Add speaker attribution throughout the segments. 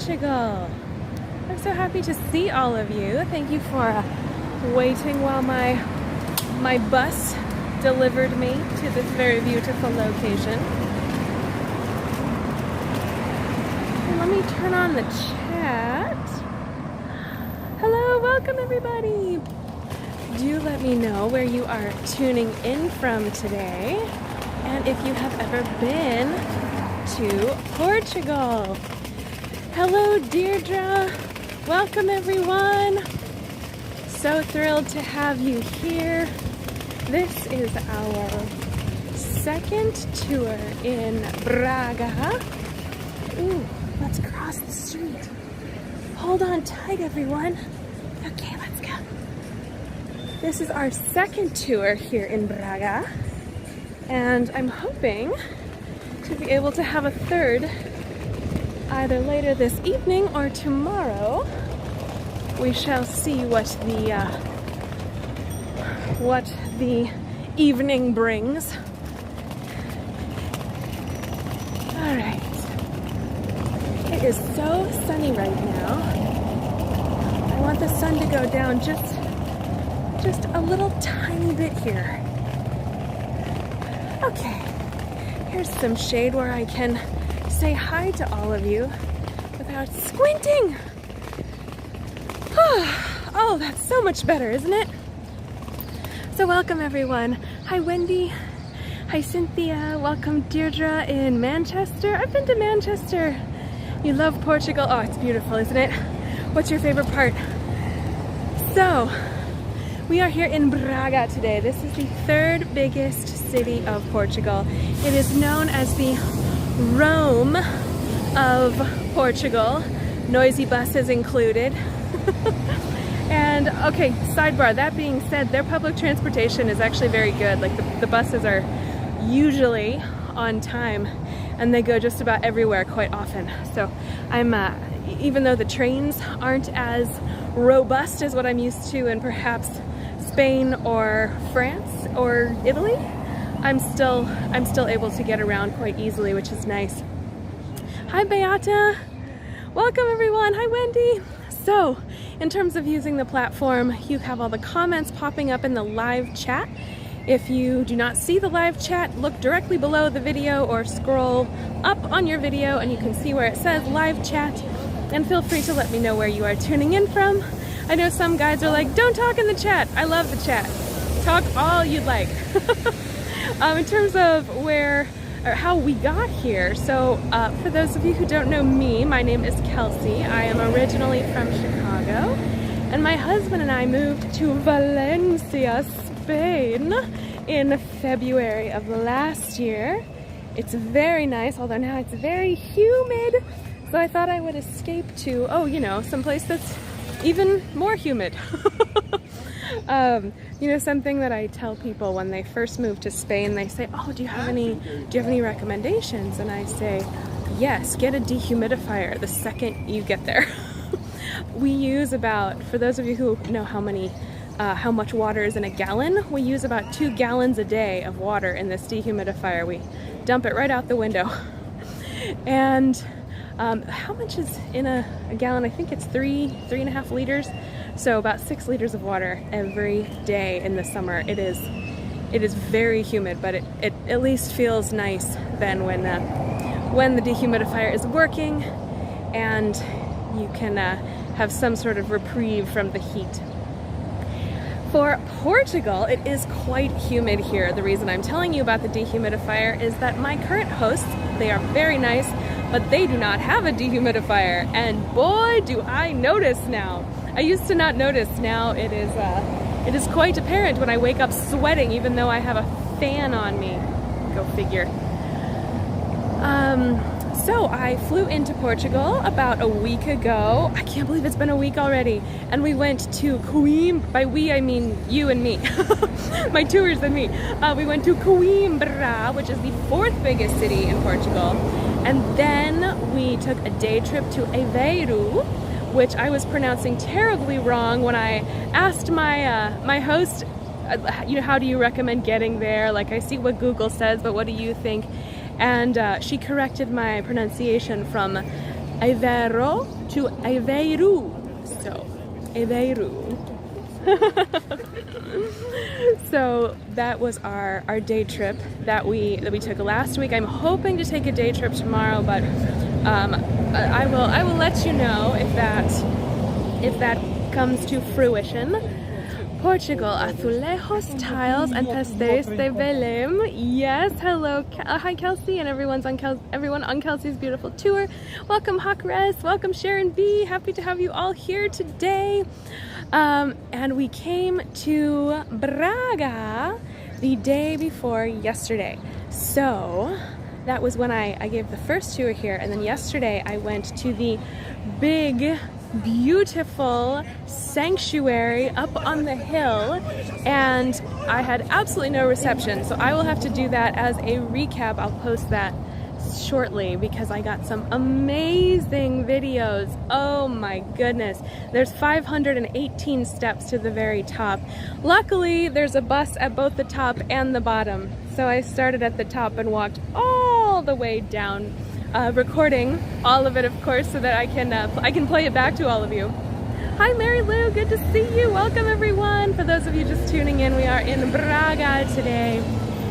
Speaker 1: Portugal. I'm so happy to see all of you. Thank you for waiting while my bus delivered me to this very beautiful location. And let me turn on the chat. Hello, welcome everybody. Do let me know where you are tuning in from today and if you have ever been to Portugal. Hello Deirdre, welcome everyone. So thrilled to have you here. This is our second tour in Braga. Ooh, let's cross the street. Hold on tight everyone. Okay, let's go. This is our second tour here in Braga, and I'm hoping to be able to have a third either later this evening or tomorrow. We shall see what the evening brings. All right. It is so sunny right now. I want the sun to go down just a little tiny bit here. Okay, here's some shade where I can say hi to all of you without squinting. Oh, that's so much better, isn't it? So welcome everyone. Hi Wendy. Hi Cynthia. Welcome Deirdre in Manchester. I've been to Manchester. You love Portugal. Oh, it's beautiful, isn't it? What's your favorite part? So, we are here in Braga today. This is the third biggest city of Portugal. It is known as the Rome of Portugal. Noisy buses included. And okay, sidebar, that being said, their public transportation is actually very good. Like the buses are usually on time and they go just about everywhere quite often. So I'm, even though the trains aren't as robust as what I'm used to in perhaps Spain or France or Italy, I'm still able to get around quite easily, which is nice. Hi Beata, welcome everyone. Hi Wendy. So in terms of using the platform, you have all the comments popping up in the live chat. If you do not see the live chat, look directly below the video or scroll up on your video and you can see where it says live chat, and feel free to let me know where you are tuning in from. I know some guys are like, don't talk in the chat. I love the chat. Talk all you'd like. In terms of how we got here, so for those of you who don't know me, my name is Kelsey. I am originally from Chicago, and my husband and I moved to Valencia, Spain in February of last year. It's very nice, although now it's very humid, so I thought I would escape to, someplace that's even more humid. Something that I tell people when they first move to Spain, they say, oh, do you have any recommendations? And I say, yes, get a dehumidifier the second you get there. We use about, for those of you who know how much water is in a gallon, we use about 2 gallons a day of water in this dehumidifier. We dump it right out the window. And how much is in a gallon? I think it's 3.5 liters. So about 6 liters of water every day in the summer. It is very humid, but it at least feels nice then when the dehumidifier is working and you can have some sort of reprieve from the heat. For Portugal, it is quite humid here. The reason I'm telling you about the dehumidifier is that my current hosts, they are very nice, but they do not have a dehumidifier, and boy do I notice now. I used to not notice. Now it is quite apparent when I wake up sweating even though I have a fan on me. Go figure. So I flew into Portugal about a week ago. I can't believe it's been a week already. And we went to Coimbra. By we, I mean you and me. My tours and me. We went to Coimbra, which is the 4th biggest city in Portugal. And then we took a day trip to Aveiro, which I was pronouncing terribly wrong when I asked my host, how do you recommend getting there? Like, I see what Google says, but what do you think? And she corrected my pronunciation from Aveiro to Aveiro. So, Aveiro. So that was our day trip that we took last week. I'm hoping to take a day trip tomorrow, but I will let you know if that comes to fruition. Portugal, azulejos, tiles, and pastéis de Belém. Yes, hello, hi Kelsey, and everyone on Kelsey's beautiful tour. Welcome Hakres, welcome Sharon B. Happy to have you all here today. And we came to Braga the day before yesterday. So that was when I gave the first tour here, and then yesterday I went to the big, beautiful sanctuary up on the hill, and I had absolutely no reception, so I will have to do that as a recap. I'll post that shortly because I got some amazing videos. Oh my goodness, there's 518 steps to the very top. Luckily there's a bus at both the top and the bottom, so I started at the top and walked all the way down, recording all of it, of course, so that I can play it back to all of you. Hi Mary Lou, good to see you. Welcome everyone. For those of you just tuning in, we are in Braga today,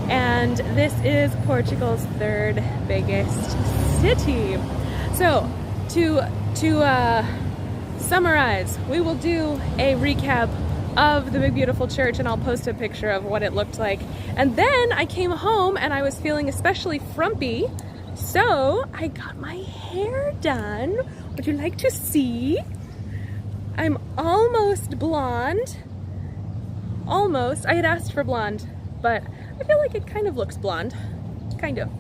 Speaker 1: and this is Portugal's third biggest city. So to summarize, we will do a recap of the big beautiful church, and I'll post a picture of what it looked like. And then I came home and I was feeling especially frumpy, so I got my hair done. Would you like to see? I'm almost blonde. Almost. I had asked for blonde, but I feel like it kind of looks blonde. Kind of.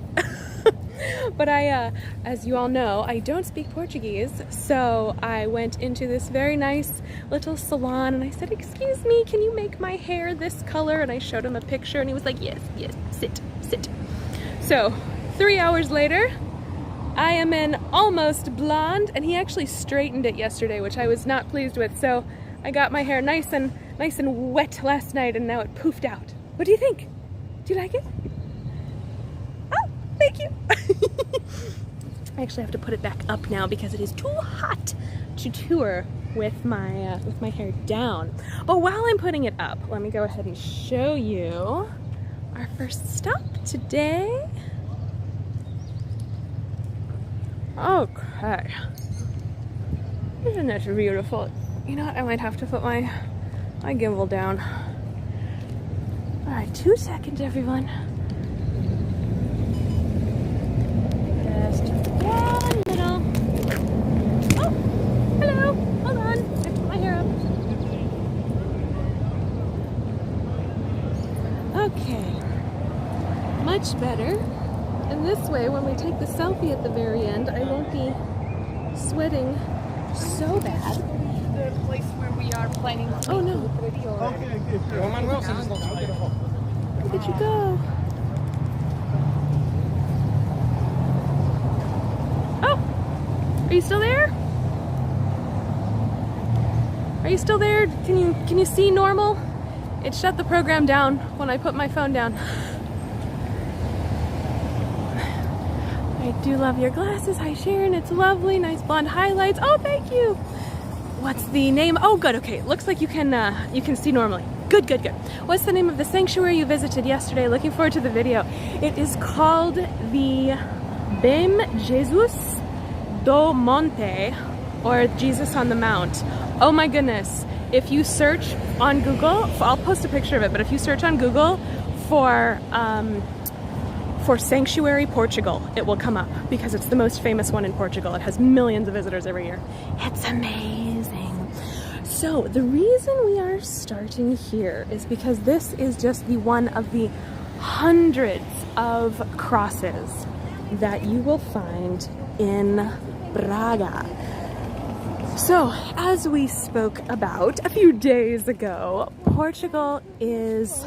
Speaker 1: But as you all know, I don't speak Portuguese, so I went into this very nice little salon and I said, "Excuse me, can you make my hair this color?" And I showed him a picture and he was like, "Yes, yes, sit, sit." So 3 hours later, I am in almost blonde, and he actually straightened it yesterday, which I was not pleased with. So I got my hair nice and wet last night, and now it poofed out. What do you think? Do you like it? Oh, thank you. I actually have to put it back up now because it is too hot to tour with my hair down. But while I'm putting it up, let me go ahead and show you our first stop today. Okay. Isn't that beautiful? You know what? I might have to put my gimbal down. Alright, 2 seconds, everyone. Just one little. Oh! Hello! Hold on. I put my hair up. Okay. Much better. And this way, when we take the selfie at the very end, I won't be sweating so bad.
Speaker 2: The place where we are planning to
Speaker 1: Oh no. Look at you go. Oh! Are you still there? Are you still there? Can you see normal? It shut the program down when I put my phone down. I do love your glasses. Hi Sharon, it's lovely. Nice blonde highlights. Oh, thank you. What's the name? Oh, good. Okay, looks like you can see normally. Good, good, good. What's the name of the sanctuary you visited yesterday? Looking forward to the video. It is called the Bem Jesus do Monte, or Jesus on the Mount. Oh my goodness. If you search on Google, I'll post a picture of it, but if you search on Google for Sanctuary Portugal, it will come up because it's the most famous one in Portugal. It has millions of visitors every year. It's amazing. So the reason we are starting here is because this is just the one of the hundreds of crosses that you will find in Braga. So, as we spoke about a few days ago, Portugal is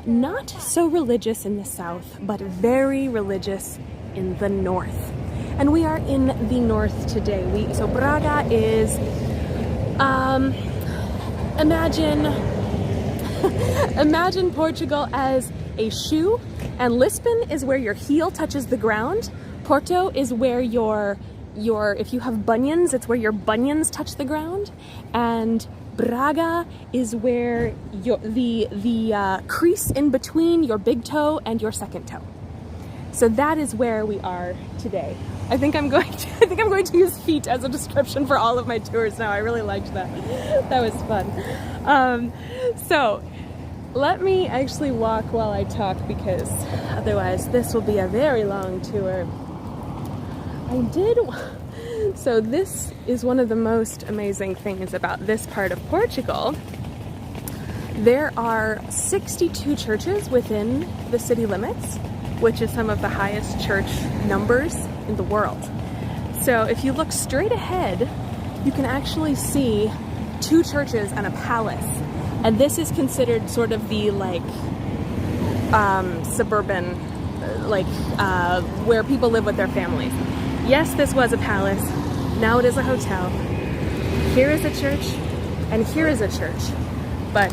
Speaker 1: not so religious in the south, but very religious in the north. And we are in the north today. So Braga is, imagine Portugal as a shoe, and Lisbon is where your heel touches the ground. Porto is where your if you have bunions, it's where your bunions touch the ground, and Braga is where the crease in between your big toe and your second toe. So that is where we are today. I think I'm going to use feet as a description for all of my tours now. I really liked that. That was fun. So let me actually walk while I talk, because otherwise this will be a very long tour. So this is one of the most amazing things about this part of Portugal. There are 62 churches within the city limits, which is some of the highest church numbers in the world. So if you look straight ahead, you can actually see 2 churches and a palace. And this is considered sort of the suburban, where people live with their families. Yes, this was a palace. Now it is a hotel. Here is a church, and here is a church. But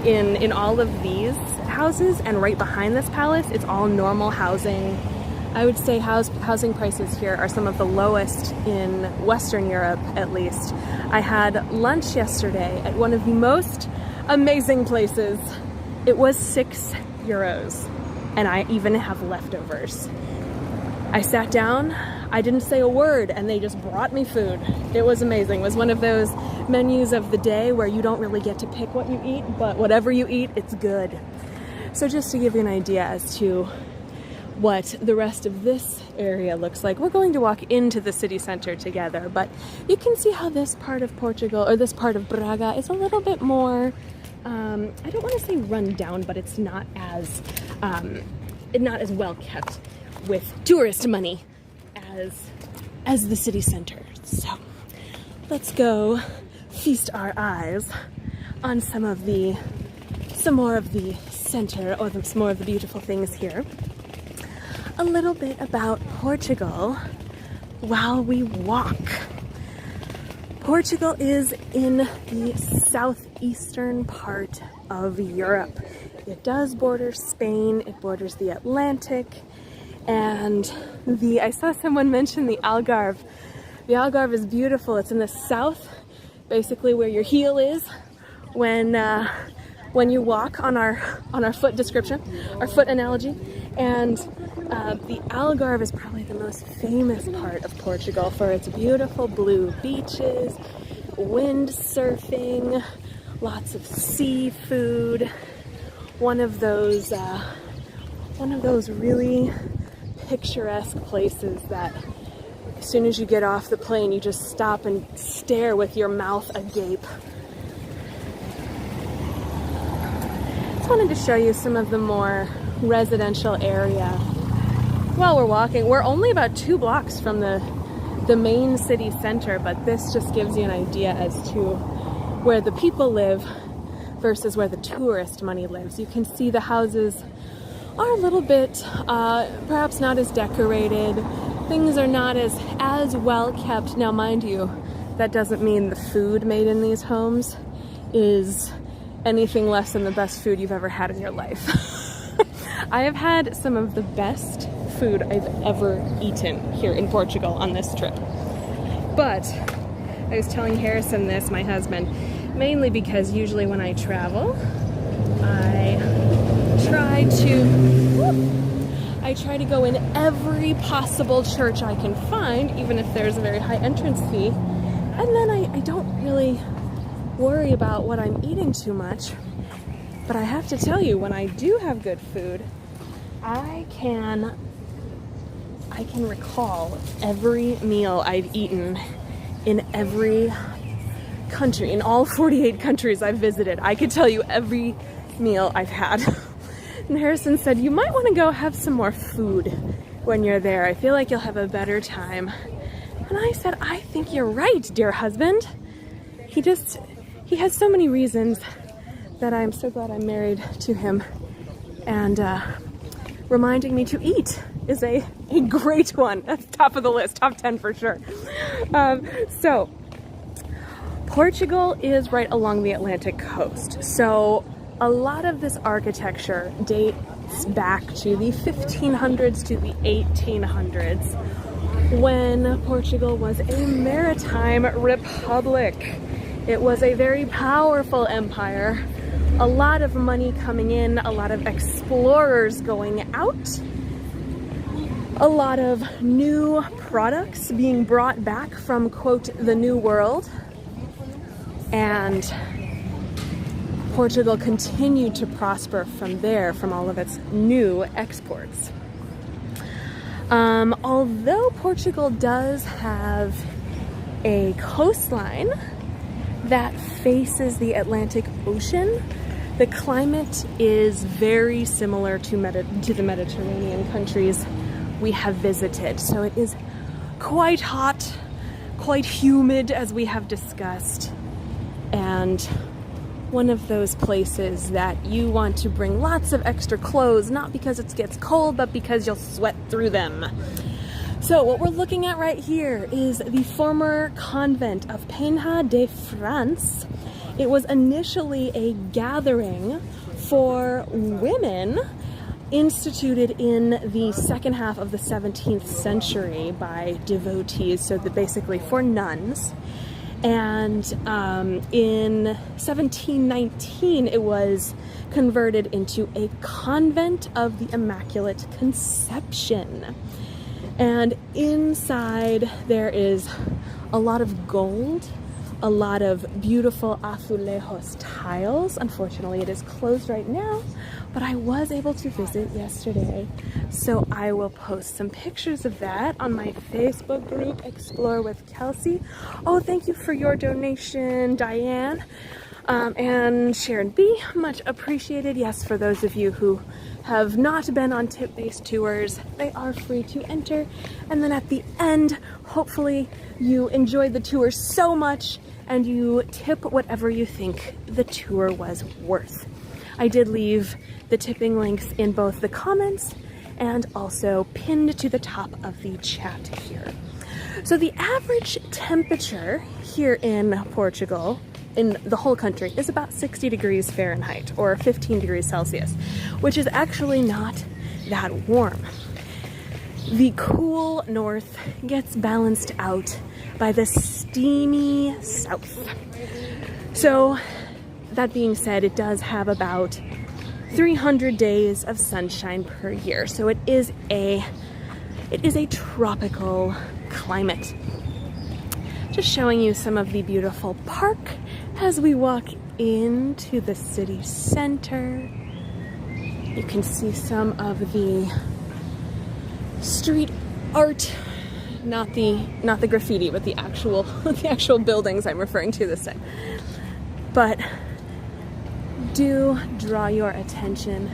Speaker 1: in all of these houses and right behind this palace, it's all normal housing. I would say housing prices here are some of the lowest in Western Europe, at least. I had lunch yesterday at one of the most amazing places. It was €6, and I even have leftovers. I sat down, I didn't say a word, and they just brought me food. It was amazing. It was one of those menus of the day where you don't really get to pick what you eat, but whatever you eat, it's good. So just to give you an idea as to what the rest of this area looks like, we're going to walk into the city center together, but you can see how this part of Portugal, or this part of Braga, is a little bit more, I don't want to say run down, but it's not as well kept with tourist money as the city center. So let's go feast our eyes on some more of the center, or some more of the beautiful things here. A little bit about Portugal while we walk. Portugal is in the southeastern part of Europe. It does border Spain, it borders the Atlantic, and I saw someone mention the Algarve. The Algarve is beautiful. It's in the south, basically where your heel is when you walk on our foot description, our foot analogy. And the Algarve is probably the most famous part of Portugal for its beautiful blue beaches, wind surfing, lots of seafood. One of those really picturesque places that as soon as you get off the plane, you just stop and stare with your mouth agape. Just wanted to show you some of the more residential area while we're walking. We're only about 2 blocks from the main city center, but this just gives you an idea as to where the people live versus where the tourist money lives. You can see the houses are a little bit perhaps not as decorated. Things are not as well kept. Now mind you, that doesn't mean the food made in these homes is anything less than the best food you've ever had in your life. I have had some of the best food I've ever eaten here in Portugal on this trip. But I was telling Harrison this, my husband, mainly because usually when I travel, I try to go in every possible church I can find, even if there's a very high entrance fee. And then I don't really worry about what I'm eating too much. But I have to tell you, when I do have good food, I can recall every meal I've eaten in every country, in all 48 countries I've visited. I could tell you every meal I've had. And Harrison said, you might want to go have some more food when you're there. I feel like you'll have a better time. And I said, I think you're right, dear husband. He has so many reasons that I'm so glad I'm married to him. And reminding me to eat is a great one. That's top of the list, top 10 for sure. So Portugal is right along the Atlantic coast. So a lot of this architecture dates back to the 1500s to the 1800s, when Portugal was a maritime republic. It was a very powerful empire, a lot of money coming in, a lot of explorers going out, a lot of new products being brought back from, quote, the New World, and Portugal continued to prosper from there, from all of its new exports. Although Portugal does have a coastline that faces the Atlantic Ocean, the climate is very similar to the Mediterranean countries we have visited. So it is quite hot, quite humid, as we have discussed, and one of those places that you want to bring lots of extra clothes, not because it gets cold, but because you'll sweat through them. So what we're looking at right here is the former convent of Penha de France. It was initially a gathering for women instituted in the second half of the 17th century by devotees, so that basically for nuns. And in 1719, it was converted into a convent of the Immaculate Conception. And inside there is a lot of gold, a lot of beautiful azulejos tiles. Unfortunately, it is closed right now, but I was able to visit yesterday. So I will post some pictures of that on my Facebook group, Explore with Kelsey. Oh, thank you for your donation, Diane. And Sharon B, much appreciated. Yes, for those of you who have not been on tip-based tours, they are free to enter. And then at the end, hopefully you enjoyed the tour so much and you tip whatever you think the tour was worth. I did leave the tipping links in both the comments and also pinned to the top of the chat here. So the average temperature here in Portugal, in the whole country, is about 60 degrees Fahrenheit or 15 degrees Celsius, which is actually not that warm. The cool north gets balanced out by the steamy south. So that being said, it does have about 300 days of sunshine per year. So it is a tropical climate. Just showing you some of the beautiful park as we walk into the city center. You can see some of the street art, not the graffiti, but the actual buildings I'm referring to this time. But do draw your attention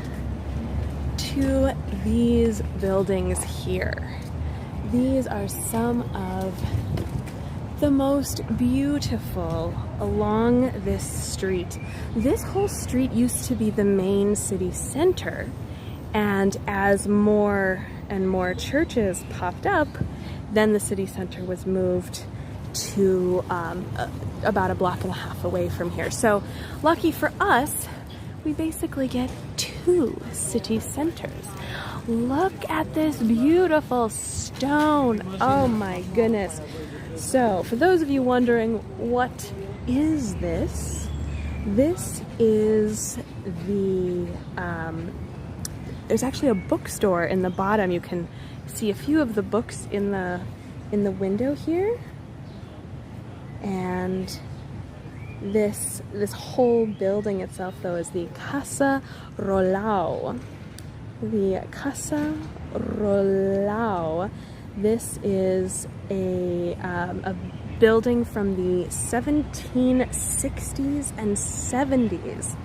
Speaker 1: to these buildings here. These are some of the most beautiful along this street. This whole street used to be the main city center, and as more and more churches popped up, then the city center was moved to about a block and a half away from here. So lucky for us, we basically get two city centers. Look at this beautiful stone. Oh my goodness. So for those of you wondering, what is this? This is the, there's actually a bookstore in the bottom. You can see a few of the books in the window here. And this whole building itself, though, is the Casa Rolao. The Casa Rolao. This is a building from the 1760s and 70s.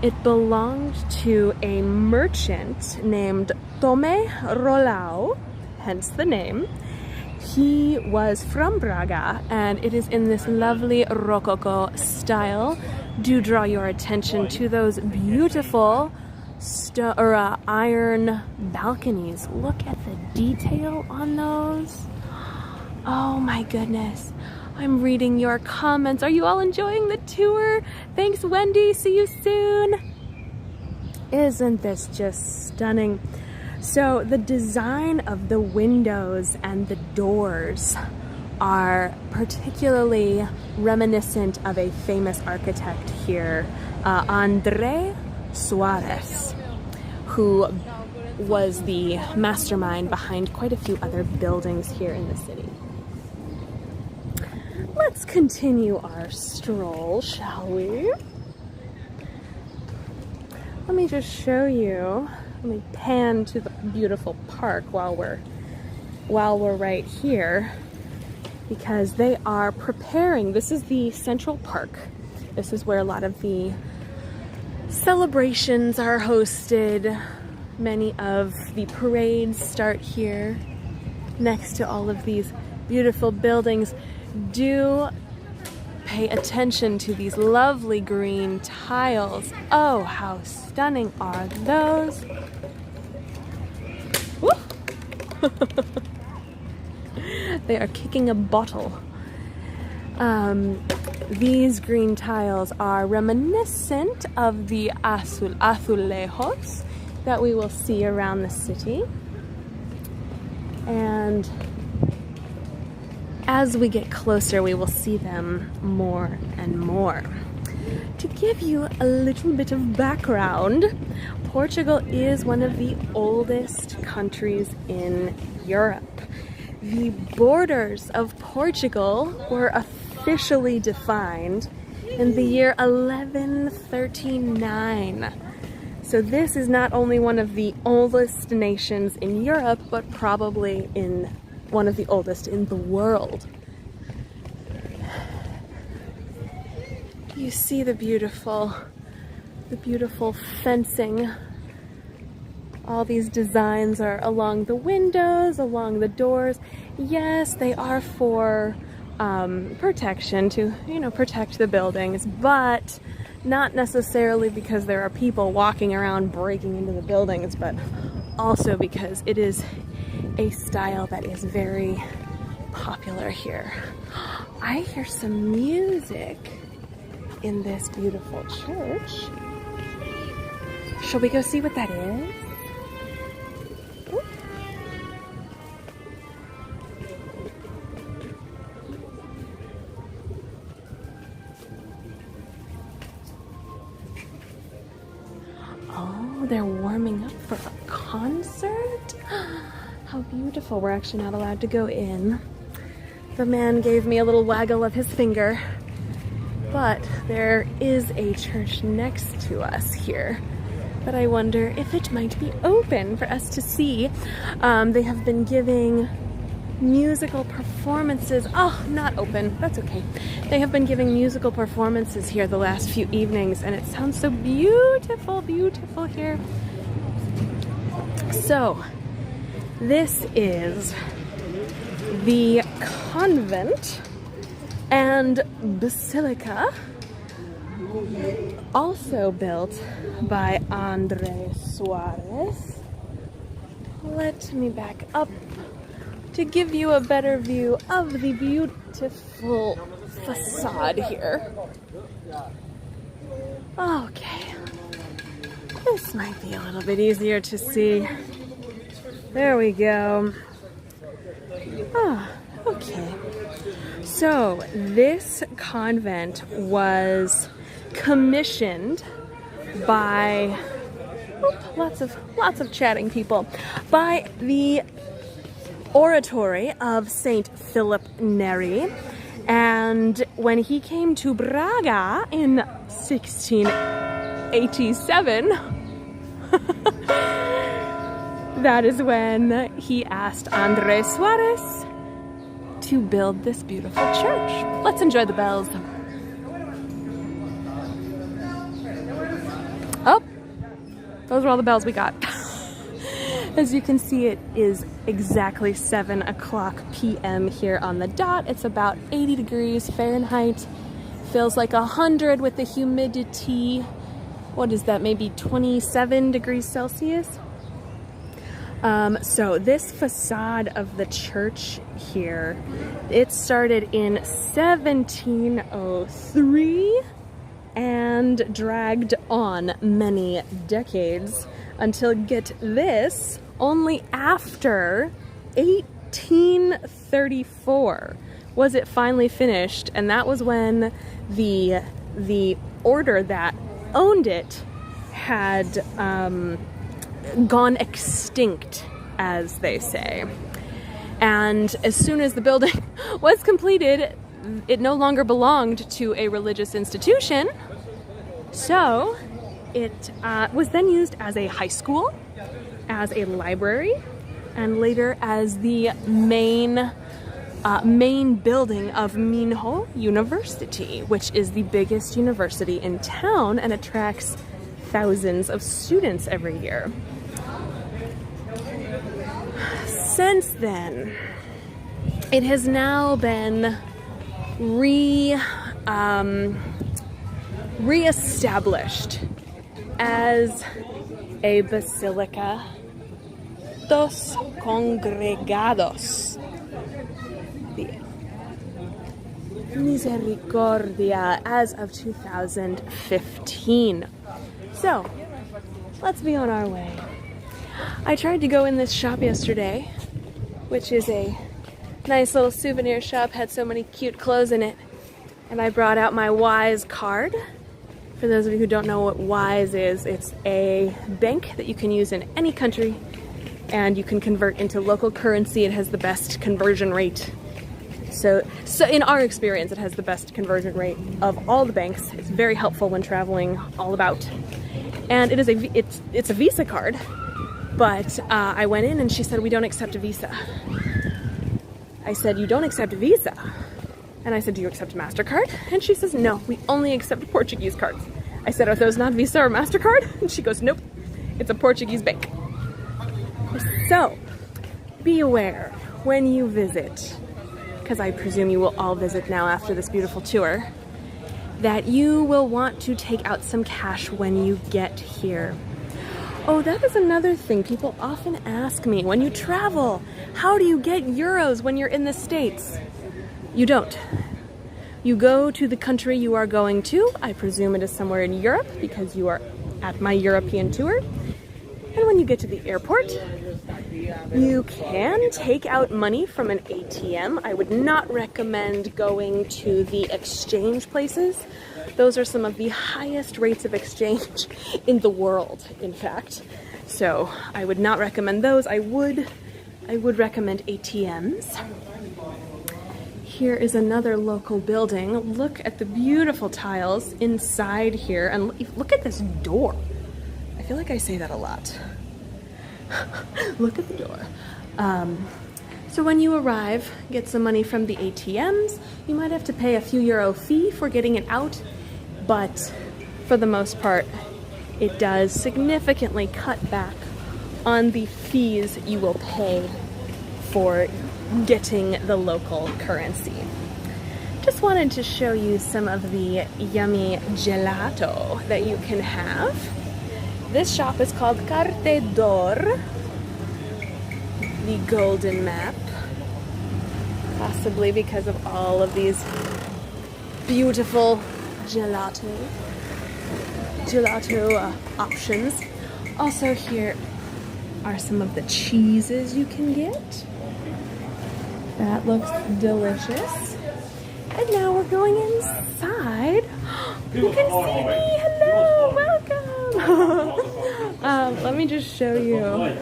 Speaker 1: It belonged to a merchant named Tome Rolao, hence the name. He was from Braga, and it is in this lovely Rococo style. Do draw your attention to those beautiful iron balconies. Look at the detail on those. Oh my goodness. I'm reading your comments. Are you all enjoying the tour? Thanks, Wendy. See you soon. Isn't this just stunning? So the design of the windows and the doors are particularly reminiscent of a famous architect here, André Suarez, who was the mastermind behind quite a few other buildings here in the city. Let's continue our stroll, shall we? Let me just show you, let me pan to the beautiful park while we're right here, because they are preparing. This is the Central Park. This is where a lot of the celebrations are hosted. Many of the parades start here next to all of these beautiful buildings. Do pay attention to these lovely green tiles. Oh, how stunning are those? Woo! They are kicking a bottle. These green tiles are reminiscent of the azulejos that we will see around the city. And as we get closer, we will see them more and more. To give you a little bit of background, Portugal is one of the oldest countries in Europe. The borders of Portugal were officially defined in the year 1139. So this is not only one of the oldest nations in Europe, but probably one of the oldest in the world. You see the beautiful fencing. All these designs are along the windows, along the doors. Yes, they are for protection, to protect the buildings, but not necessarily because there are people walking around breaking into the buildings, but also because it is a style that is very popular here. I hear some music in this beautiful church. Shall we go see what that is? Oh, they're warming up for a concert? How beautiful. We're actually not allowed to go in. The man gave me a little waggle of his finger. But there is a church next to us here that I wonder if it might be open for us to see. They have been giving musical performances. Oh, not open. That's okay. They have been giving musical performances here the last few evenings, and it sounds so beautiful, beautiful here. So, this is the convent and basilica, also built by André Suarez. Let me back up to give you a better view of the beautiful facade here. Okay, this might be a little bit easier to see. There we go. Ah, okay. So this convent was commissioned by lots of chatting people, by the oratory of Saint Philip Neri, and when he came to Braga in 1687, that is when he asked André Suarez to build this beautiful church. Let's enjoy the bells. Oh, those are all the bells we got. As you can see, it is exactly 7 o'clock p.m. here on the dot. It's about 80 degrees Fahrenheit. Feels like 100 with the humidity. What is that, maybe 27 degrees Celsius? So this facade of the church here, it started in 1703 and dragged on many decades until, get this, only after 1834 was it finally finished, and that was when the order that owned it had gone extinct, as they say. And as soon as the building was completed, it no longer belonged to a religious institution, so it was then used as a high school, as a library, and later as the main building of Minho University, which is the biggest university in town and attracts thousands of students every year. Since then, it has now been reestablished as a basilica dos congregados de Misericordia as of 2015. So, let's be on our way. I tried to go in this shop yesterday, which is a nice little souvenir shop, had so many cute clothes in it, and I brought out my Wise card. For those of you who don't know what Wise is, it's a bank that you can use in any country, and you can convert into local currency. It has the best conversion rate. So in our experience, it has the best conversion rate of all the banks. It's very helpful when traveling all about. And it's a Visa card, but I went in and she said, we don't accept a Visa. I said, you don't accept Visa? And I said, do you accept MasterCard? And she says, no, we only accept Portuguese cards. I said, are those not Visa or MasterCard? And she goes, nope, it's a Portuguese bank. So, be aware when you visit, because I presume you will all visit now after this beautiful tour, that you will want to take out some cash when you get here. Oh, that is another thing people often ask me. When you travel, how do you get euros when you're in the States? You don't. You go to the country you are going to. I presume it is somewhere in Europe because you are at my European tour. And when you get to the airport, you can take out money from an ATM. I would not recommend going to the exchange places. Those are some of the highest rates of exchange in the world, in fact. So I would not recommend those. I would recommend ATMs. Here is another local building. Look at the beautiful tiles inside here, and look at this door. I feel like I say that a lot. Look at the door. So when you arrive, get some money from the ATMs. You might have to pay a few euro fee for getting it out, but for the most part, it does significantly cut back on the fees you will pay for getting the local currency. Just wanted to show you some of the yummy gelato that you can have. This shop is called Carte d'Or, the golden map, possibly because of all of these beautiful gelato options. Also, here are some of the cheeses you can get. That looks delicious. And now we're going inside. You can see me. Hello, welcome. Let me just show you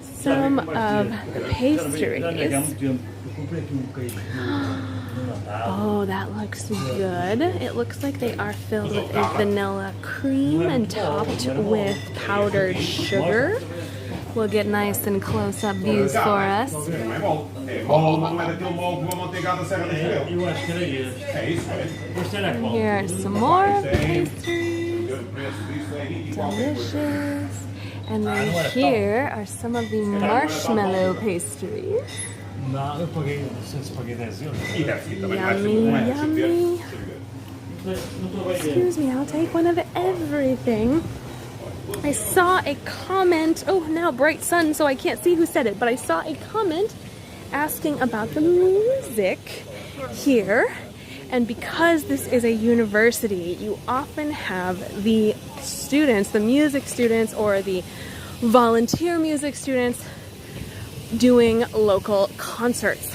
Speaker 1: some of the pastries. Oh, that looks good. It looks like they are filled with a vanilla cream and topped with powdered sugar. We'll get nice and close-up views for us. And here are some more of the pastries. Delicious. And then here are some of the marshmallow pastries. Yummy, yummy. Excuse me, I'll take one of everything. I saw a comment, oh, now bright sun, so I can't see who said it, but I saw a comment asking about the music here. And because this is a university, you often have the students, the music students or the volunteer music students doing local concerts,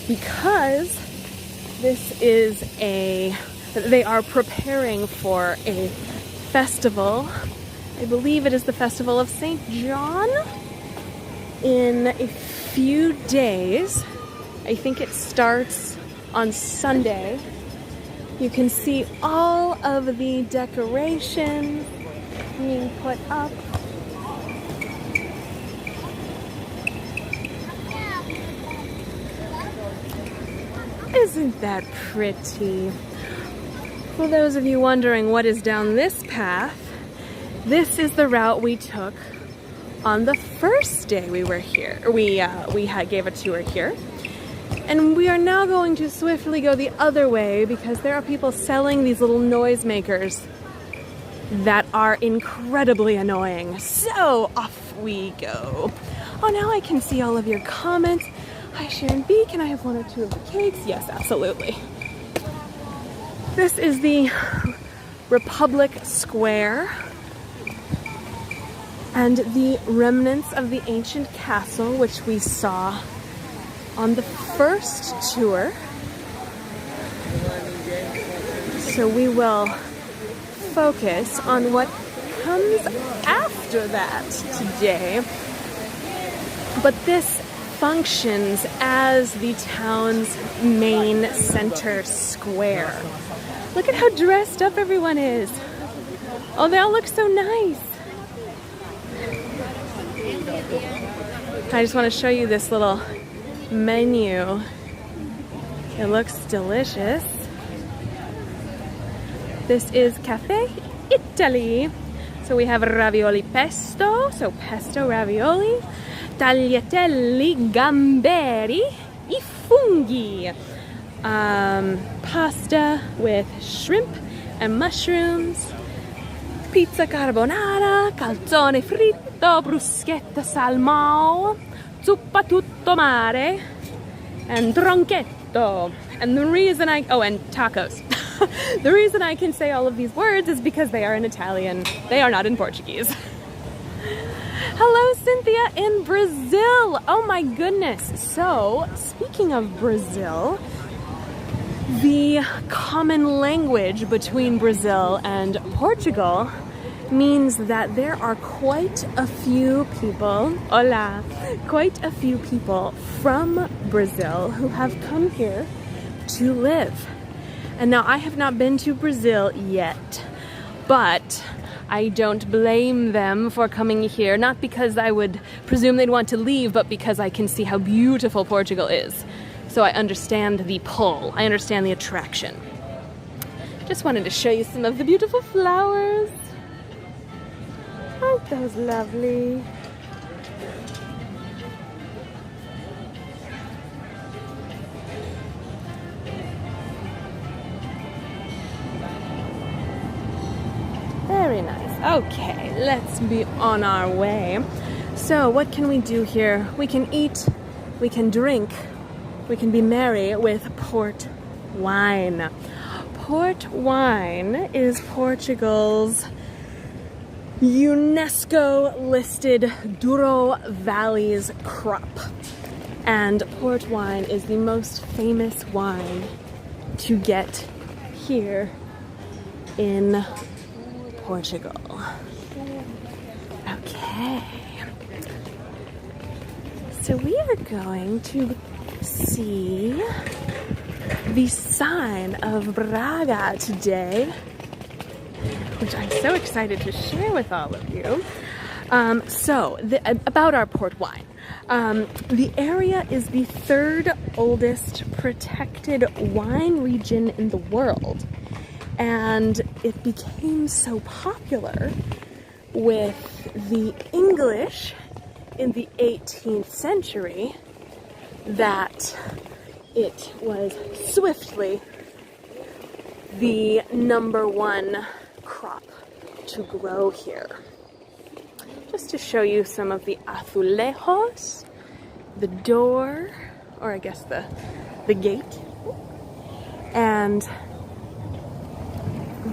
Speaker 1: because they are preparing for a festival. I believe it is the Festival of St. John in a few days. I think it starts on Sunday. You can see all of the decorations being put up. Isn't that pretty? For those of you wondering what is down this path, this is the route we took on the first day we were here. We gave a tour here. And we are now going to swiftly go the other way because there are people selling these little noisemakers that are incredibly annoying. So off we go. Oh, now I can see all of your comments. Hi Sharon B, can I have one or two of the cakes? Yes, absolutely. This is the Republic Square and the remnants of the ancient castle, which we saw on the first tour. So we will focus on what comes after that today. But this functions as the town's main center square. Look at how dressed up everyone is. Oh, they all look so nice. I just want to show you this little menu. It looks delicious. This is Cafe Italy. So we have ravioli pesto, so pesto ravioli, tagliatelle gamberi e funghi, pasta with shrimp and mushrooms, pizza carbonara, calzone fritto, bruschetta salmão, zuppa tutto mare, and tronchetto. And the reason and tacos. The reason I can say all of these words is because they are in Italian. They are not in Portuguese. Hello, Cynthia in Brazil. Oh my goodness. So, speaking of Brazil, the common language between Brazil and Portugal means that there are quite a few people, quite a few people from Brazil who have come here to live. And now I have not been to Brazil yet, but I don't blame them for coming here, not because I would presume they'd want to leave, but because I can see how beautiful Portugal is. So I understand the pull, I understand the attraction. Just wanted to show you some of the beautiful flowers. Aren't those lovely? Very nice. Okay, let's be on our way. So what can we do here? We can eat, we can drink, we can be merry with port wine. Port wine is Portugal's UNESCO-listed Douro Valley's crop. And port wine is the most famous wine to get here in Portugal. Okay. So we are going to see the sign of Braga today, which I'm so excited to share with all of you. About our port wine. The area is the third oldest protected wine region in the world. And it became so popular with the English in the 18th century that it was swiftly the #1 crop to grow here. Just to show you some of the azulejos, the door, or I guess the gate, and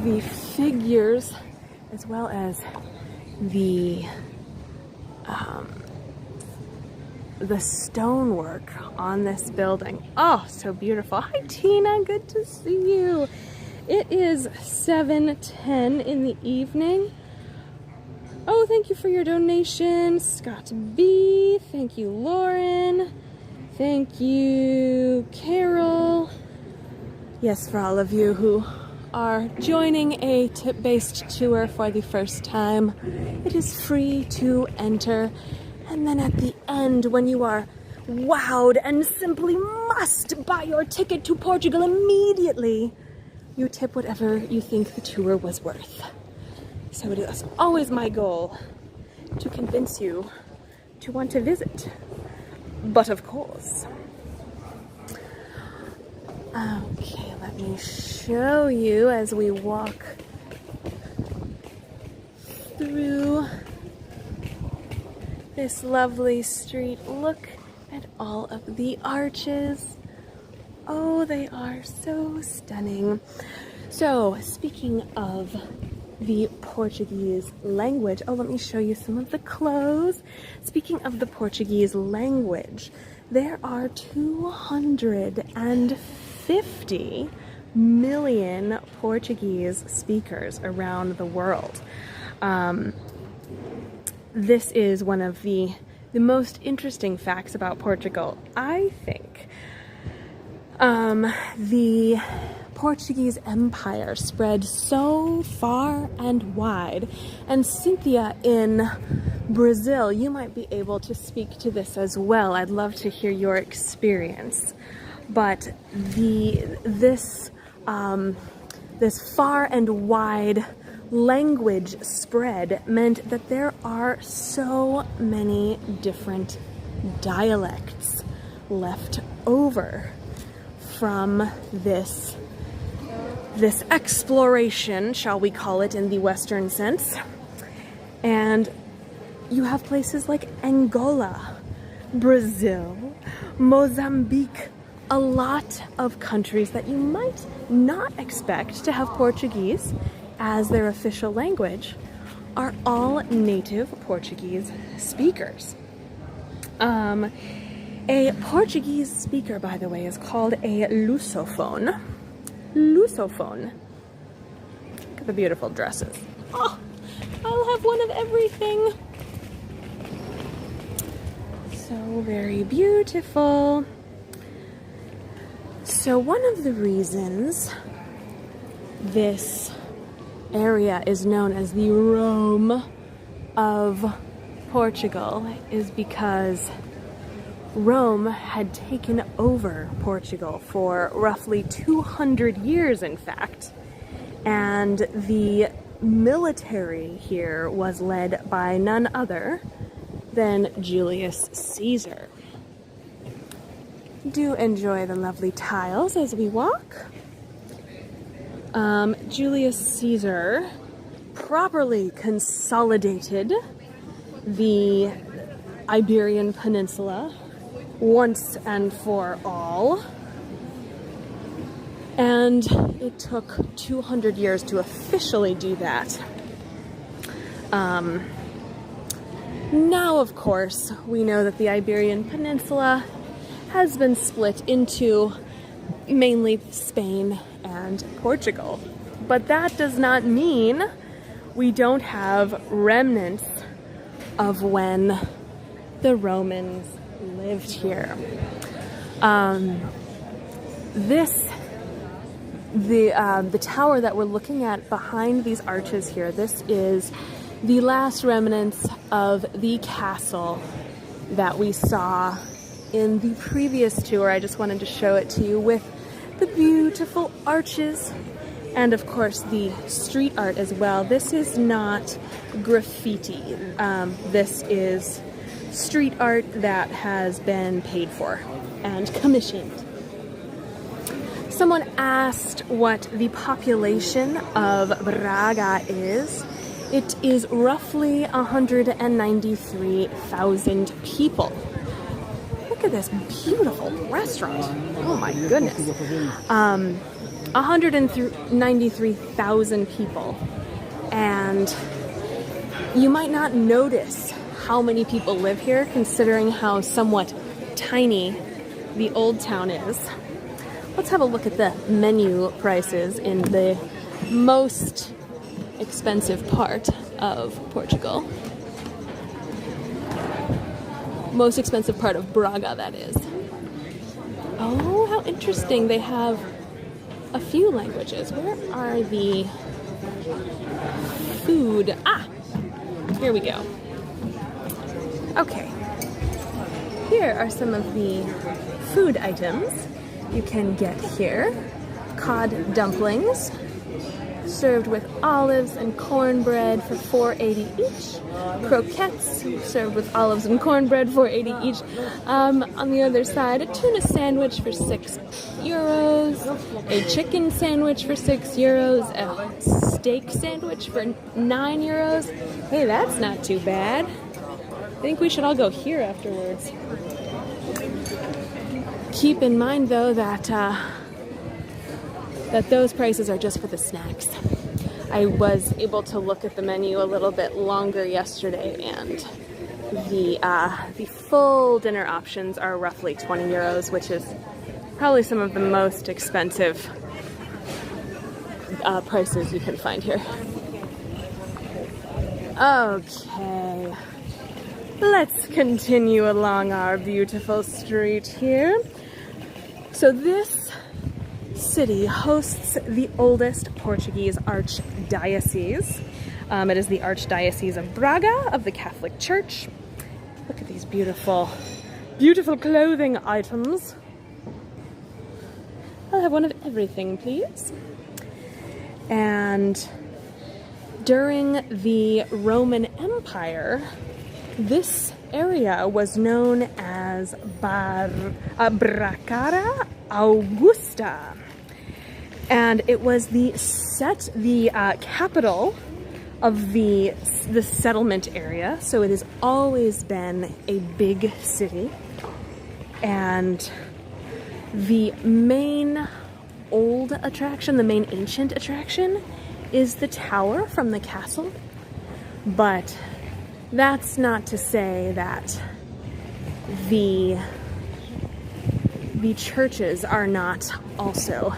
Speaker 1: the figures, as well as the the stonework on this building. Oh, so beautiful. Hi, Tina. Good to see you. It is 7:10 in the evening. Oh, thank you for your donation, Scott B. Thank you, Lauren. Thank you, Carol. Yes, for all of you who are joining a tip-based tour for the first time, it is free to enter. And then at the end, when you are wowed and simply must buy your ticket to Portugal immediately, you tip whatever you think the tour was worth. So it is always my goal to convince you to want to visit. But of course. Okay, let me show you as we walk through this lovely street. Look at all of the arches. Oh, they are so stunning. So, speaking of the Portuguese language, oh, let me show you some of the clothes. Speaking of the Portuguese language, there are 250 million Portuguese speakers around the world. This is one of the most interesting facts about Portugal, I think. The Portuguese Empire spread so far and wide, and Cynthia in Brazil, you might be able to speak to this as well. I'd love to hear your experience. But this far and wide language spread meant that there are so many different dialects left over from this exploration, shall we call it, in the Western sense. And you have places like Angola, Brazil, Mozambique, a lot of countries that you might not expect to have Portuguese as their official language are all native Portuguese speakers. A Portuguese speaker, by the way, is called a lusophone. Lusophone. Look at the beautiful dresses. Oh, I'll have one of everything. So very beautiful. So one of the reasons this area is known as the Rome of Portugal is because Rome had taken over Portugal for roughly 200 years, in fact, and the military here was led by none other than Julius Caesar. Do enjoy the lovely tiles as we walk. Julius Caesar properly consolidated the Iberian Peninsula once and for all, and it took 200 years to officially do that. Now, of course, we know that the Iberian Peninsula has been split into mainly Spain and Portugal, but that does not mean we don't have remnants of when the Romans lived here. The tower that we're looking at behind these arches here, this is the last remnants of the castle that we saw in the previous tour. I just wanted to show it to you with the beautiful arches and of course the street art as well. This is not graffiti. This is street art that has been paid for and commissioned. Someone asked what the population of Braga is. It is roughly 193,000 people. Look at this beautiful restaurant. Oh my goodness. 193,000 people. And you might not notice how many people live here, considering how somewhat tiny the old town is. Let's have a look at the menu prices in the most expensive part of Portugal. Most expensive part of Braga, that is. Oh, how interesting. They have a few languages. Where are the food? Ah, here we go. Okay. Here are some of the food items you can get here. Cod dumplings, served with olives and cornbread for $4.80 each. Croquettes, served with olives and cornbread, $4.80 each. On the other side, a tuna sandwich for €6, a chicken sandwich for €6, a steak sandwich for €9. Hey, that's not too bad. I think we should all go here afterwards. Keep in mind, though, that those prices are just for the snacks. I was able to look at the menu a little bit longer yesterday, and the full dinner options are roughly €20, which is probably some of the most expensive prices you can find here. Okay, let's continue along our beautiful street here. So this city hosts the oldest Portuguese archdiocese. It is the Archdiocese of Braga of the Catholic Church. Look at these beautiful, beautiful clothing items. I'll have one of everything, please. And during the Roman Empire, this area was known as Bracara Augusta. And it was the capital of the settlement area, so it has always been a big city. And the main old attraction, the main ancient attraction, is the tower from the castle. But that's not to say that the churches are not also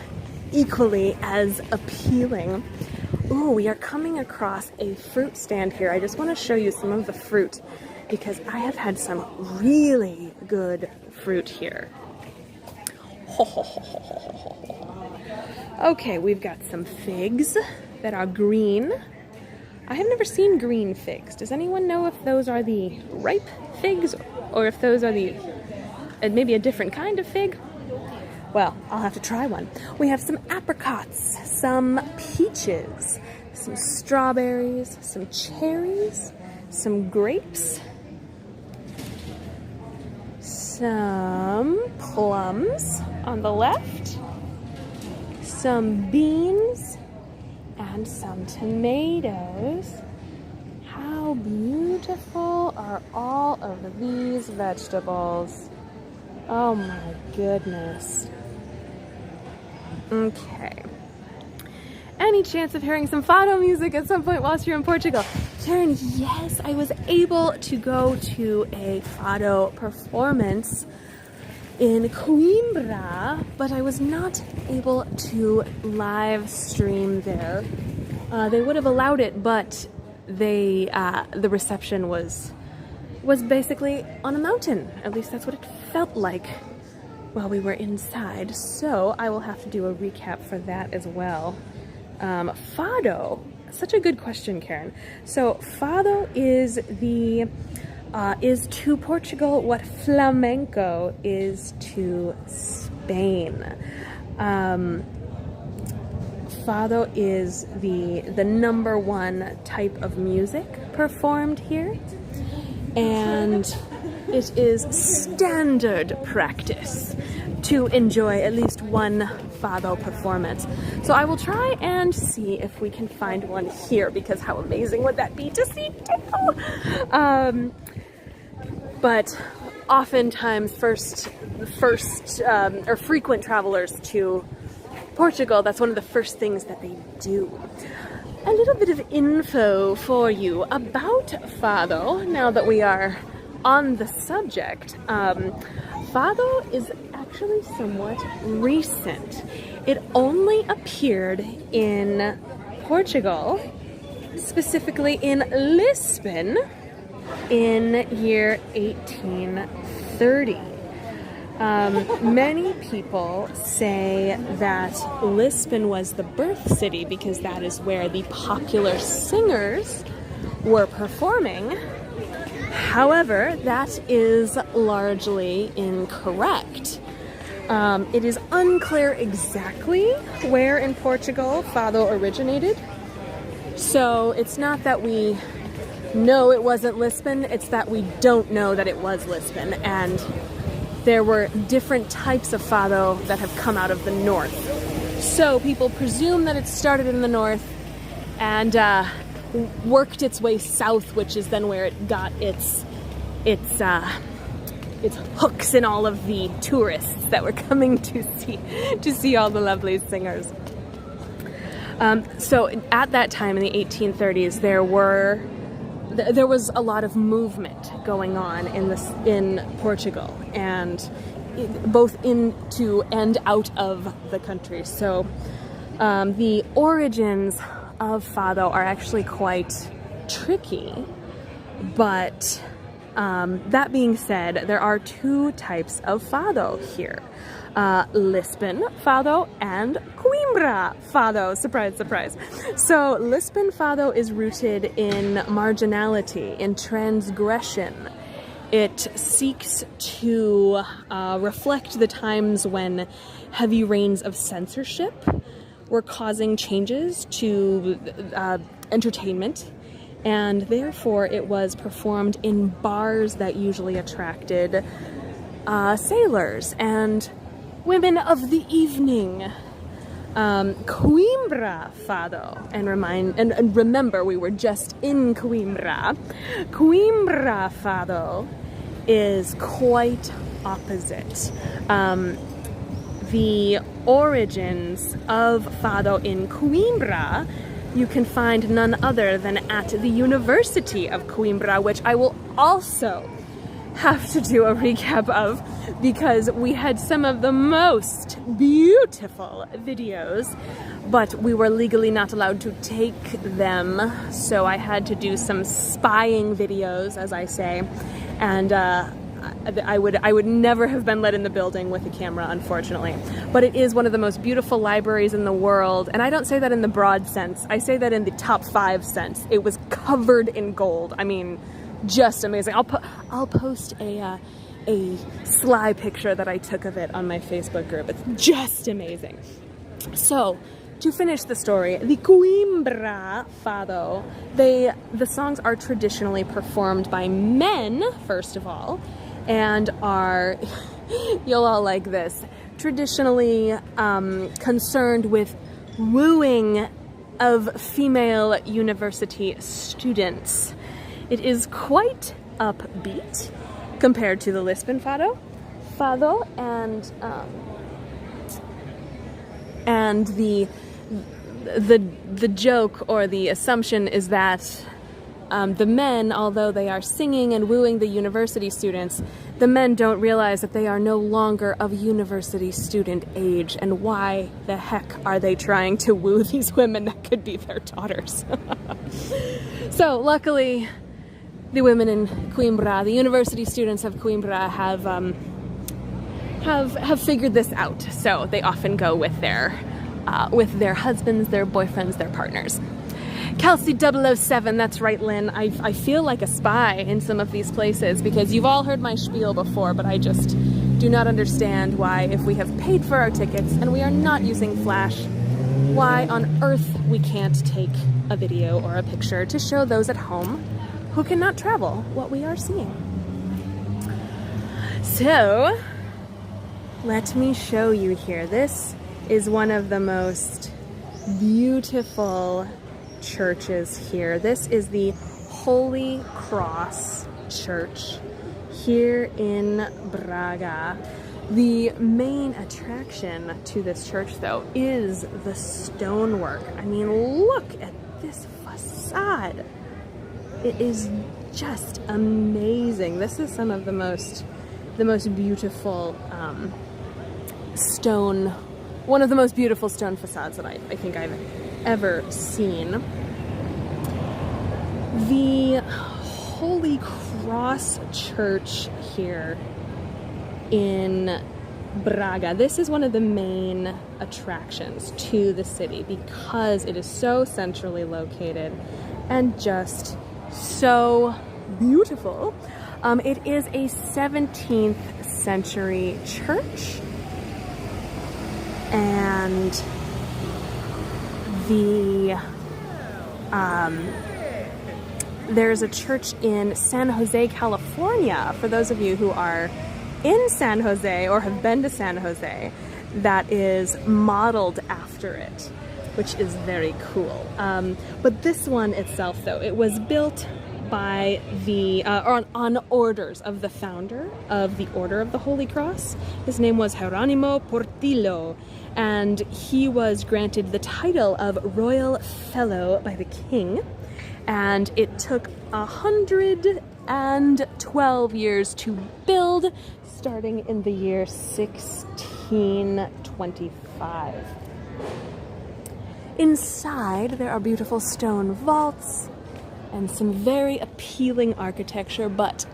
Speaker 1: equally as appealing. Ooh, we are coming across a fruit stand here. I just want to show you some of the fruit because I have had some really good fruit here. Okay, we've got some figs that are green. I have never seen green figs. Does anyone know if those are the ripe figs or if those are maybe a different kind of fig? Well, I'll have to try one. We have some apricots, some peaches, some strawberries, some cherries, some grapes, some plums on the left, some beans, and some tomatoes. How beautiful are all of these vegetables? Oh my goodness. Okay. Any chance of hearing some fado music at some point whilst you're in Portugal? Karen, yes, I was able to go to a fado performance in Coimbra, but I was not able to live stream there. They would have allowed it, but the reception was basically on a mountain. At least that's what it felt like while we were inside. So I will have to do a recap for that as well. Fado, such a good question, Karen. So fado is to Portugal what flamenco is to Spain. Fado is the number one type of music performed here, and it is standard practice to enjoy at least one fado performance. So I will try and see if we can find one here, because how amazing would that be to see too? But oftentimes frequent travelers to Portugal, that's one of the first things that they do. a little bit of info for you about Fado, now that we are on the subject. Fado is actually somewhat recent. It only appeared in Portugal, specifically in Lisbon, in year 1830. Many people say that Lisbon was the birth city because that is where the popular singers were performing. However, that is largely incorrect. It is unclear exactly where in Portugal Fado originated. So it's not that we know it wasn't Lisbon, it's that we don't know that it was Lisbon. And there were different types of Fado that have come out of the north. So people presume that it started in the north and worked its way south, which is then where it got its hooks in all of the tourists that were coming to see all the lovely singers. So at that time in the 1830s, there was a lot of movement going on in Portugal, and both into and out of the country. So the origins of Fado are actually quite tricky, but that being said, there are two types of Fado here. Lisbon Fado and Coimbra Fado. Surprise, surprise. So Lisbon Fado is rooted in marginality, in transgression. It seeks to reflect the times when heavy reigns of censorship were causing changes to entertainment, and therefore it was performed in bars that usually attracted sailors and women of the evening. Coimbra Fado, and remember, we were just in Coimbra. Coimbra Fado is quite opposite. The origins of Fado in Coimbra you can find none other than at the University of Coimbra, which I will also have to do a recap of because we had some of the most beautiful videos, but we were legally not allowed to take them, so I had to do some spying videos, as I say, and I would never have been let in the building with a camera, unfortunately. But it is one of the most beautiful libraries in the world, and I don't say that in the broad sense. I say that in the top 5 sense. It was covered in gold. I mean, just amazing. I'll post a sly picture that I took of it on my Facebook group. It's just amazing. So, to finish the story, the Coimbra Fado, the songs are traditionally performed by men, first of all, and are, you'll all like this, traditionally concerned with wooing of female university students. It is quite upbeat compared to the Lisbon Fado, and the joke or the assumption is that the men, although they are singing and wooing the university students, the men don't realize that they are no longer of university student age, and why the heck are they trying to woo these women that could be their daughters? So luckily, the women in Coimbra, the university students of Coimbra, have figured this out. So they often go with their husbands, their boyfriends, their partners. Kelsey 007, that's right, Lynn. I feel like a spy in some of these places because you've all heard my spiel before, but I just do not understand why, if we have paid for our tickets and we are not using Flash, why on earth we can't take a video or a picture to show those at home who cannot travel what we are seeing. So, let me show you here. This is one of the most beautiful churches here. This is the Holy Cross Church here in Braga. The main attraction to this church, though, is the stonework. I mean, look at this facade. It is just amazing. This is some of the most beautiful one of the most beautiful stone facades that I think I've ever seen. The Holy Cross Church here in Braga. This is one of the main attractions to the city because it is so centrally located and just so beautiful. It is a 17th century church, and there's a church in San Jose, California, for those of you who are in San Jose or have been to San Jose, that is modeled after it, which is very cool. But this one itself, though, it was built by on orders of the founder of the Order of the Holy Cross. His name was Jeronimo Portillo, and he was granted the title of Royal Fellow by the King. And it took 112 years to build, starting in the year 1625. Inside, there are beautiful stone vaults and some very appealing architecture, but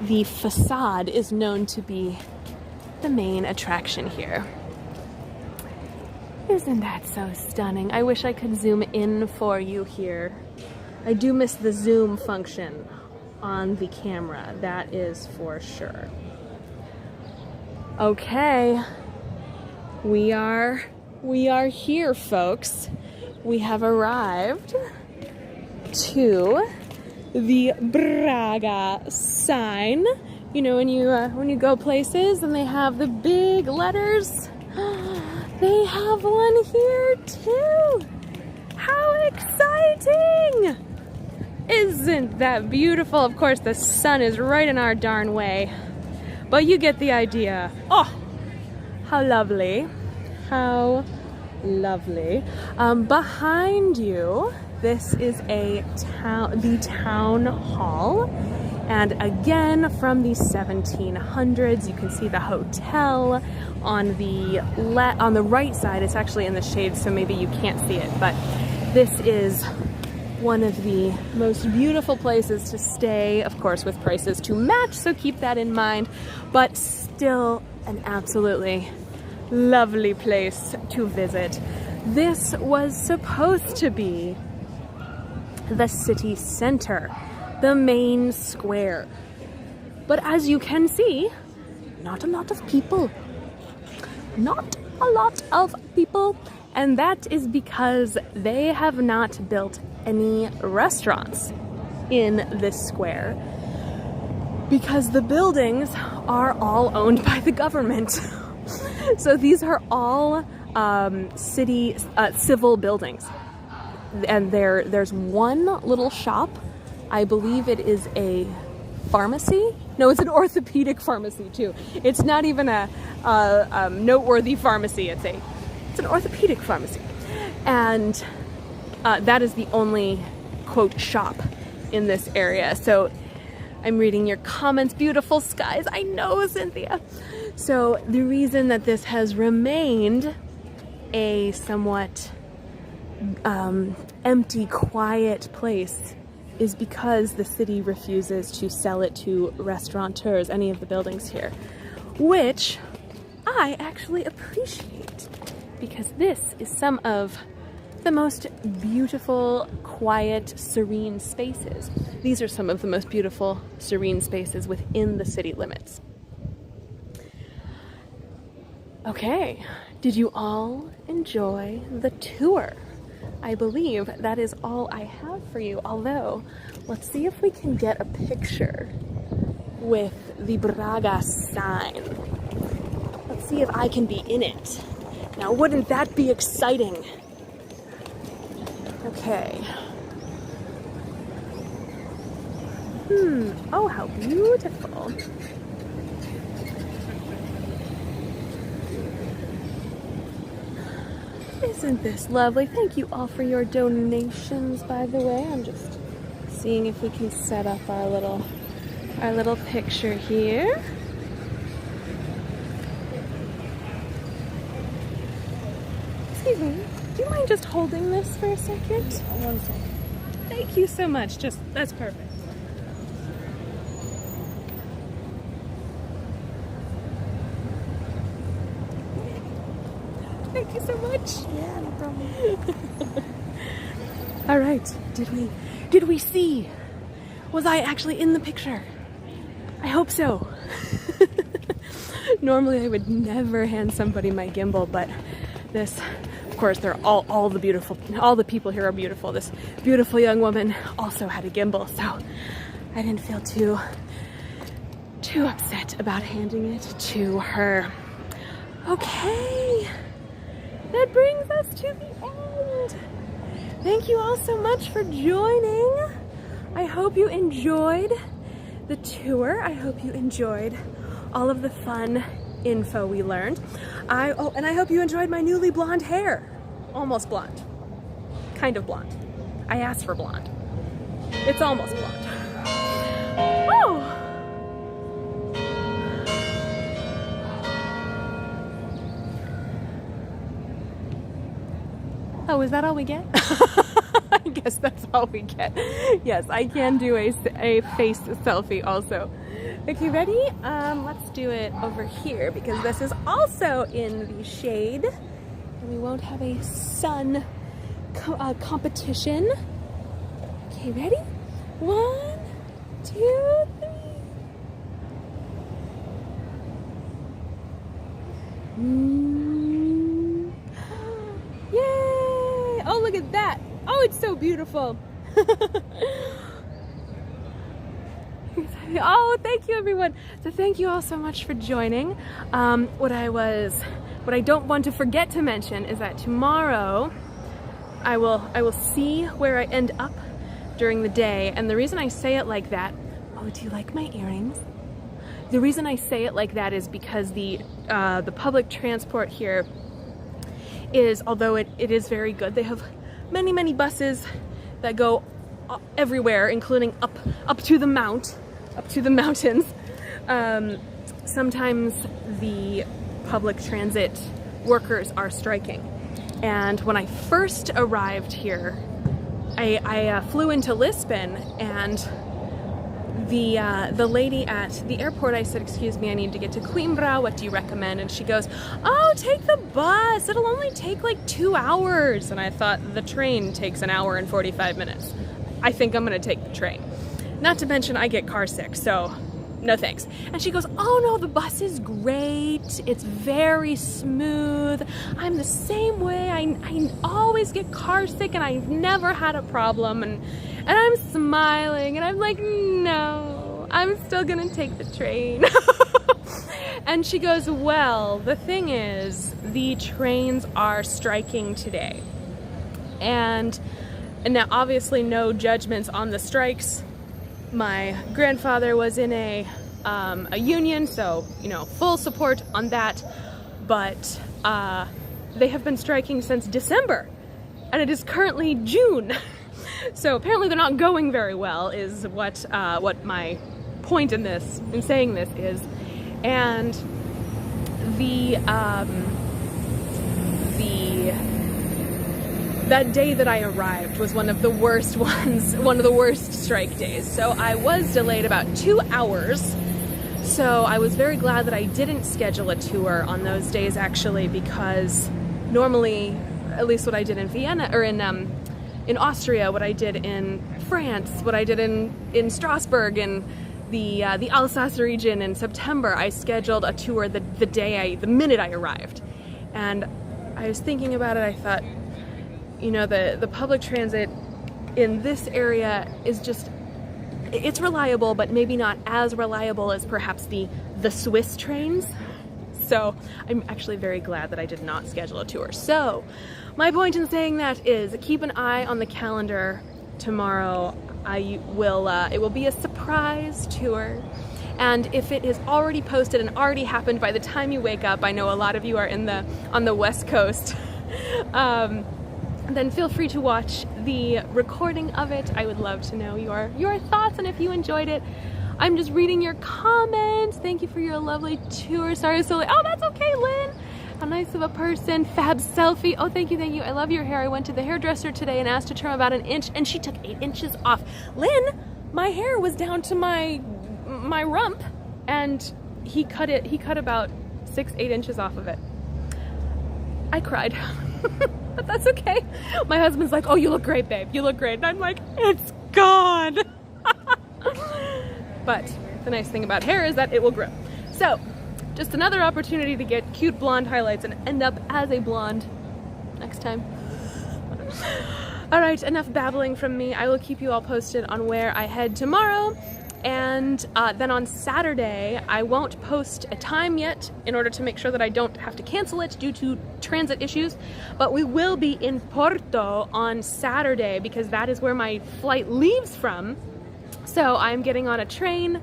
Speaker 1: the facade is known to be the main attraction here. Isn't that so stunning? I wish I could zoom in for you here. I do miss the zoom function on the camera, that is for sure. Okay, we are here, folks. We have arrived to the Braga sign. You know, when you go places and they have the big letters, they have one here too. How exciting! Isn't that beautiful? Of course, the sun is right in our darn way, but you get the idea. Oh, how lovely. How lovely. Behind you, this is the town hall. And again, from the 1700s, you can see the hotel on the right side. It's actually in the shade, so maybe you can't see it, but this is one of the most beautiful places to stay, of course, with prices to match, so keep that in mind, but still an absolutely lovely place to visit. This was supposed to be the city center, the main square. But as you can see, not a lot of people. Not a lot of people, and that is because they have not built any restaurants in this square, because the buildings are all owned by the government. So these are all city civil buildings, and there's one little shop. I believe it is a pharmacy. No, it's an orthopedic pharmacy too. It's not even a noteworthy pharmacy. It's an orthopedic pharmacy, and that is the only quote shop in this area. So I'm reading your comments. Beautiful skies. I know, Cynthia. So the reason that this has remained a somewhat empty, quiet place is because the city refuses to sell it to restaurateurs, any of the buildings here, which I actually appreciate, because this is some of the most beautiful, quiet, serene spaces. These are some of the most beautiful, serene spaces within the city limits. Okay, did you all enjoy the tour? I believe that is all I have for you, although let's see if we can get a picture with the Braga sign. Let's see if I can be in it. Now, wouldn't that be exciting? Okay. Oh, how beautiful. Isn't this lovely? Thank you all for your donations, by the way. I'm just seeing if we can set up our little picture here. Excuse me, do you mind just holding this for a second?
Speaker 2: 1 second.
Speaker 1: Thank you so much. That's perfect. Thank you so much.
Speaker 2: Yeah, no problem.
Speaker 1: All right. Did we see? Was I actually in the picture? I hope so. Normally I would never hand somebody my gimbal, but this, of course, they're all the people here are beautiful. This beautiful young woman also had a gimbal, so I didn't feel too upset about handing it to her. Okay. That brings us to the end. Thank you all so much for joining. I hope you enjoyed the tour. I hope you enjoyed all of the fun info we learned. And I hope you enjoyed my newly blonde hair. Almost blonde. Kind of blonde. I asked for blonde. It's almost blonde. Oh! Oh, is that all we get? I guess that's all we get. Yes, I can do a face selfie also. Okay, ready? Let's do it over here because this is also in the shade and we won't have a sun competition. Okay, ready? 1, 2, 3. Yay! Oh, look at that. Oh, it's so beautiful. Oh, thank you everyone. So thank you all so much for joining. What I don't want to forget to mention is that tomorrow I will see where I end up during the day. And the reason I say it like that, oh, do you like my earrings? The reason I say it like that is because the public transport here is, although it is very good, they have many buses that go everywhere, including up to the mountains. Sometimes the public transit workers are striking. And when I first arrived here, I flew into Lisbon, and the lady at the airport, I said, excuse me, I need to get to Coimbra, what do you recommend? And she goes, oh, take the bus, it'll only take like 2 hours. And I thought, the train takes 1 hour and 45 minutes. I think I'm gonna take the train. Not to mention I get car sick, so no thanks. And she goes, oh no, the bus is great, it's very smooth, I'm the same way, I always get car sick and I've never had a problem. And I'm smiling and I'm like, no, I'm still gonna take the train. And she goes, well, the thing is, the trains are striking today. And now obviously no judgments on the strikes. My grandfather was in a union, so, you know, full support on that. But they have been striking since December, and it is currently June. So apparently they're not going very well, is what my point in saying this is. And that day that I arrived was one of the worst ones, one of the worst strike days. So I was delayed about 2 hours. So I was very glad that I didn't schedule a tour on those days, actually, because normally, at least what I did in Vienna, or in Austria, what I did in France, what I did in Strasbourg, in the Alsace region in September, I scheduled a tour the minute I arrived. And I was thinking about it, I thought, you know, the public transit in this area is just, it's reliable, but maybe not as reliable as perhaps the Swiss trains. So I'm actually very glad that I did not schedule a tour. So my point in saying that is keep an eye on the calendar tomorrow. It will be a surprise tour. And if it is already posted and already happened by the time you wake up, I know a lot of you are on the West Coast, then feel free to watch the recording of it. I would love to know your thoughts and if you enjoyed it. I'm just reading your comments. Thank you for your lovely tour. Sorry, so late. Oh, that's okay, Lynn. How nice of a person. Fab selfie. Oh, thank you, thank you. I love your hair. I went to the hairdresser today and asked to trim about an inch, and she took 8 inches off. Lynn, my hair was down to my rump, and he cut about 6-8 inches off of it. I cried. But that's okay. My husband's like, oh, you look great, babe. You look great. And I'm like, it's gone. But the nice thing about hair is that it will grow. So, just another opportunity to get cute blonde highlights and end up as a blonde next time. All right, enough babbling from me. I will keep you all posted on where I head tomorrow. And then on Saturday, I won't post a time yet in order to make sure that I don't have to cancel it due to transit issues. But we will be in Porto on Saturday because that is where my flight leaves from. So I'm getting on a train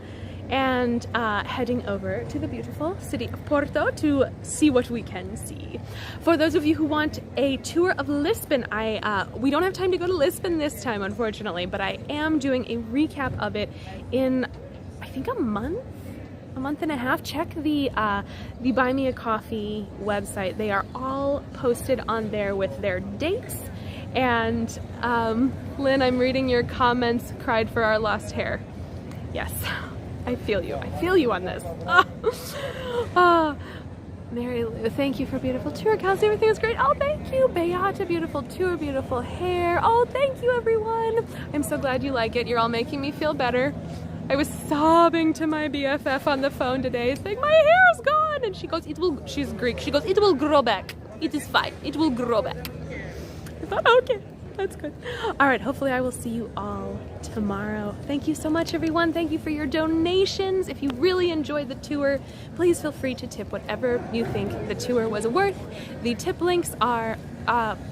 Speaker 1: and heading over to the beautiful city of Porto to see what we can see. For those of you who want a tour of Lisbon, we don't have time to go to Lisbon this time, unfortunately, but I am doing a recap of it in, I think, a month and a half. Check the Buy Me a Coffee website. They are all posted on there with their dates. And Lynn, I'm reading your comments, cried for our lost hair. Yes. I feel you. I feel you on this. Mary Lou, thank you for beautiful tour. Kelsey, everything is great. Oh, thank you. Beata, beautiful tour, beautiful hair. Oh, thank you, everyone. I'm so glad you like it. You're all making me feel better. I was sobbing to my BFF on the phone today, saying, my hair is gone. And she goes, she's Greek. She goes, it will grow back. It is fine. It will grow back. I thought, okay. That's good. All right, hopefully I will see you all tomorrow. Thank you so much, everyone. Thank you for your donations. If you really enjoyed the tour, please feel free to tip whatever you think the tour was worth. The tip links are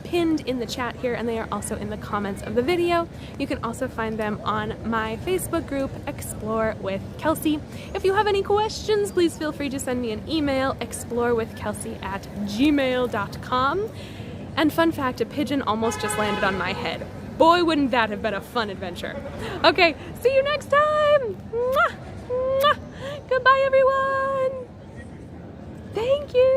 Speaker 1: pinned in the chat here, and they are also in the comments of the video. You can also find them on my Facebook group, Explore with Kelsey. If you have any questions, please feel free to send me an email, explorewithkelsey@gmail.com. And fun fact, a pigeon almost just landed on my head. Boy, wouldn't that have been a fun adventure. Okay, see you next time. Mwah, mwah. Goodbye, everyone. Thank you.